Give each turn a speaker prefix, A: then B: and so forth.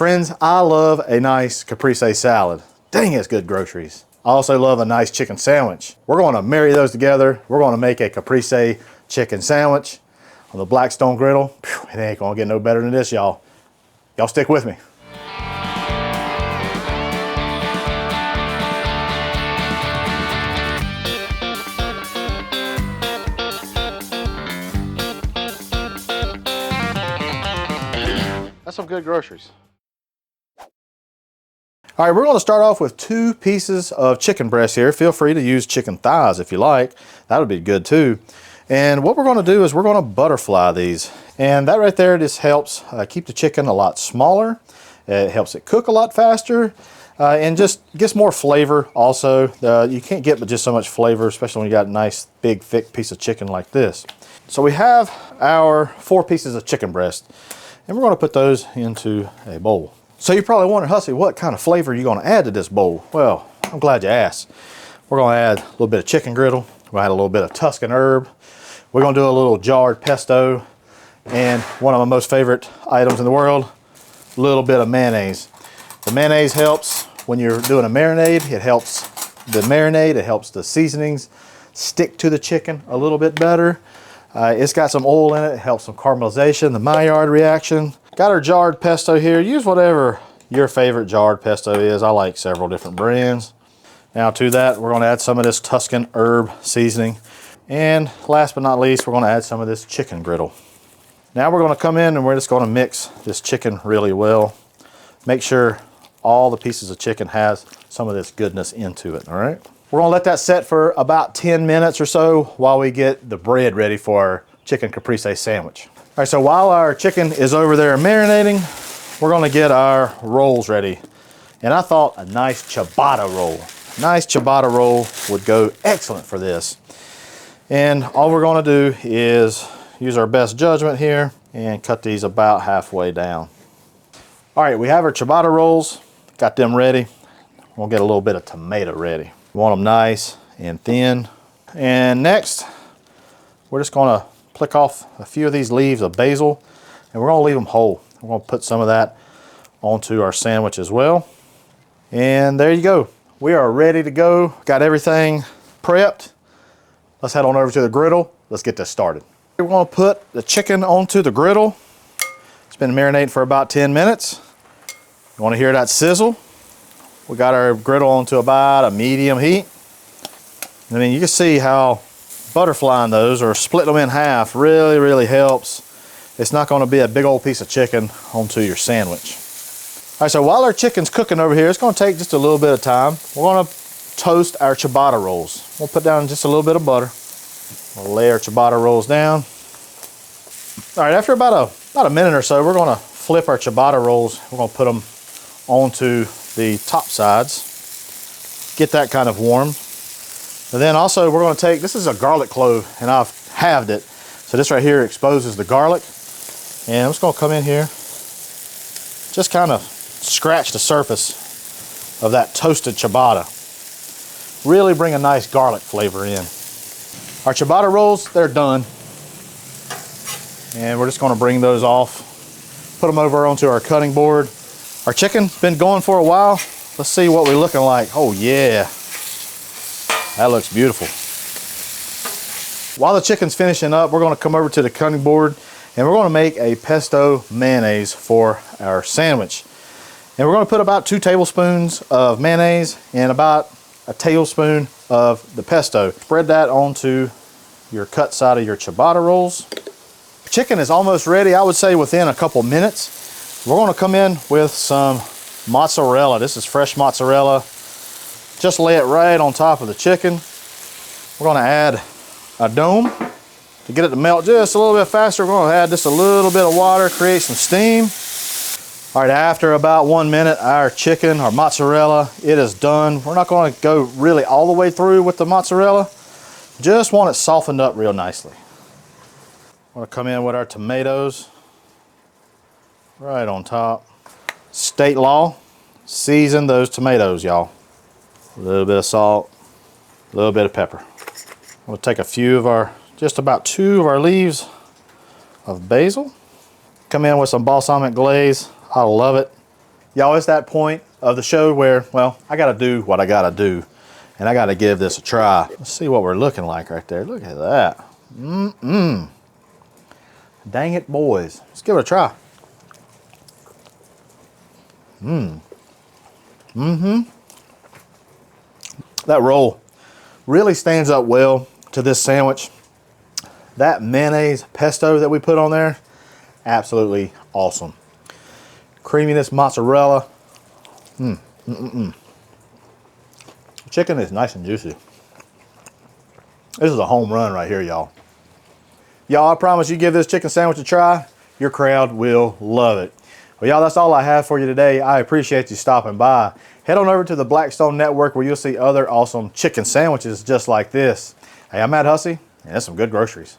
A: Friends, I love a nice caprese salad. Dang, it's good groceries. I also love a nice chicken sandwich. We're going to marry those together. We're going to make a caprese chicken sandwich on the Blackstone Griddle. Phew, it ain't going to get no better than this, y'all. Y'all stick with me. That's some good groceries. All right, we're going to start off with 2 pieces of chicken breast here. Feel free to use chicken thighs if you like. That would be good too. And what we're going to do is we're going to butterfly these. And that right there just helps keep the chicken a lot smaller. It helps it cook a lot faster. And just gets more flavor also. You can't get but just so much flavor, especially when you got a nice, big, thick piece of chicken like this. So we have our 4 pieces of chicken breast. And we're going to put those into a bowl. So you're probably wondering, Hussey, what kind of flavor are you going to add to this bowl? Well, I'm glad you asked. We're going to add a little bit of chicken griddle. We're going to add a little bit of Tuscan herb. We're going to do a little jarred pesto. And one of my most favorite items in the world, a little bit of mayonnaise. The mayonnaise helps when you're doing a marinade. It helps the marinade. It helps the seasonings stick to the chicken a little bit better. It's got some oil in it. It helps some caramelization, the Maillard reaction. Got our jarred pesto here. Use whatever your favorite jarred pesto is. I like several different brands. Now to that, we're going to add some of this Tuscan herb seasoning. And last but not least, we're going to add some of this chicken griddle. Now we're going to come in and we're just going to mix this chicken really well. Make sure all the pieces of chicken has some of this goodness into it, all right? We're going to let that set for about 10 minutes or so while we get the bread ready for our chicken caprese sandwich. All right, so while our chicken is over there marinating, we're going to get our rolls ready. And I thought a nice ciabatta roll. Nice ciabatta roll would go excellent for this. And all we're going to do is use our best judgment here and cut these about halfway down. All right, we have our ciabatta rolls. Got them ready. We'll get a little bit of tomato ready. We want them nice and thin. And next, we're just going to pluck off a few of these leaves of basil, and we're going to leave them whole. We're going to put some of that onto our sandwich as well. And there you go. We are ready to go. Got everything prepped. Let's head on over to the griddle. Let's get this started. We're going to put the chicken onto the griddle. It's been marinated for about 10 minutes. You want to hear that sizzle? We got our griddle onto about a medium heat. I mean, you can see how butterflying those or splitting them in half really helps. It's not going to be a big old piece of chicken onto your sandwich. All right, so while our chicken's cooking over here, it's going to take just a little bit of time. We're going to toast our ciabatta rolls. We'll put down just a little bit of butter. We'll lay our ciabatta rolls down. All right, after about a minute or so, we're going to flip our ciabatta rolls. We're going to put them onto the top sides. Get that kind of warm. And then also we're going to take, this is a garlic clove, and I've halved it. So this right here exposes the garlic. And I'm just going to come in here, just kind of scratch the surface of that toasted ciabatta. Really bring a nice garlic flavor in. Our ciabatta rolls, they're done. And we're just going to bring those off, put them over onto our cutting board. Our chicken's been going for a while. Let's see what we're looking like. Oh yeah, that looks beautiful. While the chicken's finishing up, we're going to come over to the cutting board and we're going to make a pesto mayonnaise for our sandwich. And we're going to put about 2 tablespoons of mayonnaise and about a tablespoon of the pesto. Spread that onto your cut side of your ciabatta rolls. Chicken is almost ready, I would say within a couple minutes. We're going to come in with some mozzarella. This is fresh mozzarella. Just lay it right on top of the chicken. We're going to add a dome. To get it to melt just a little bit faster, we're going to add just a little bit of water, create some steam. All right, after about 1 minute, our chicken, our mozzarella, it is done. We're not going to go really all the way through with the mozzarella. Just want it softened up real nicely. We're going to come in with our tomatoes. Right on top. State law, season those tomatoes, y'all. A little bit of salt, a little bit of pepper. We'll take a few of our, just about 2 of our leaves of basil. Come in with some balsamic glaze. I love it. Y'all, it's that point of the show where, well, I gotta do what I gotta do. And I gotta give this a try. Let's see what we're looking like right there. Look at that. Dang it, boys. Let's give it a try. That roll really stands up well to this sandwich. That mayonnaise pesto that we put on there, absolutely awesome. Creaminess mozzarella. Chicken is nice and juicy. This is a home run right here, y'all. Y'all, I promise you give this chicken sandwich a try, your crowd will love it. Well, y'all, that's all I have for you today. I appreciate you stopping by. Head on over to the Blackstone Network where you'll see other awesome chicken sandwiches just like this. Hey, I'm Matt Hussey, and that's some good groceries.